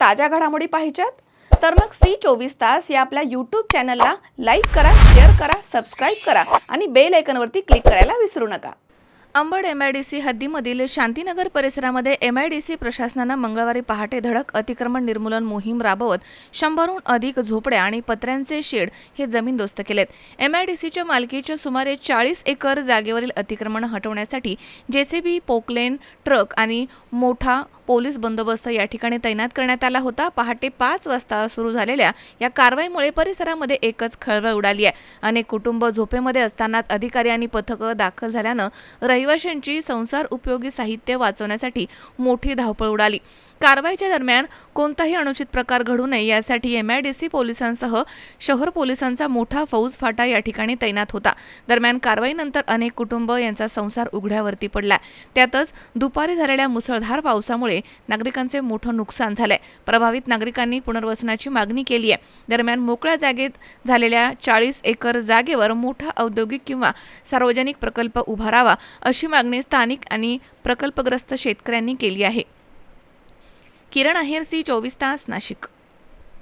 ताज्या घडामोडी पाहिजेत तर मग C24 तास या आपल्या YouTube चॅनलला लाईक करा, शेअर करा, सबस्क्राइब करा आणि बेल आयकॉनवरती क्लिक करायला विसरू नका। अंबड MIDC हद्दीमधील शांतीनगर परिसरामध्ये MIDC प्रशासनाने मंगळवारी पहाटे धडक अतिक्रमण निर्मूलन मोहीम राबवत 100हून अधिक झोपड्या आणि पत्र्यांचे शेड हे जमीनदोस्त केलेत। MIDCच्या मालकीच्या सुमारे 40 एकर जागेवरील अतिक्रमण हटवण्यासाठी JCB, पोकलेन, ट्रक आणि मोठा पोलीस बंदोबस्त या ठिकाणी तैनात करण्यात आला होता। पहाटे 5 वाजता सुरू झालेल्या या कारवाईमुळे परिसरामध्ये एकच खळबळ उडाली आहे। अनेक कुटुंब झोपेमध्ये असतानाच अधिकारी आणि पथकं दाखल झाल्यानं रहिवाशांची संसार उपयोगी साहित्य वाचवण्यासाठी मोठी धावपळ उडाली। कारवाईच्या दरम्यान कोणताही अनुचित प्रकार घडू नये यासाठी MIDC पोलिसांसह शहर पोलिसांचा मोठा फौज फाटा या ठिकाणी तैनात होता। दरम्यान कारवाईनंतर अनेक कुटुंब यांचा संसार उघड्यावरती पडला। त्यातच दुपारी झालेल्या मुसळधार पावसामुळे नागरिकांचे मोठं नुकसान झालंय। प्रभावित नागरिकांनी पुनर्वसनाची मागणी केली आहे। दरम्यान मोकळ्या जागेत झालेल्या 40 एकर जागेवर मोठा औद्योगिक किंवा सार्वजनिक प्रकल्प उभारावा अशी मागणी स्थानिक आणि प्रकल्पग्रस्त शेतकऱ्यांनी केली आहे। किरण आहेर, C24 तास, नाशिक।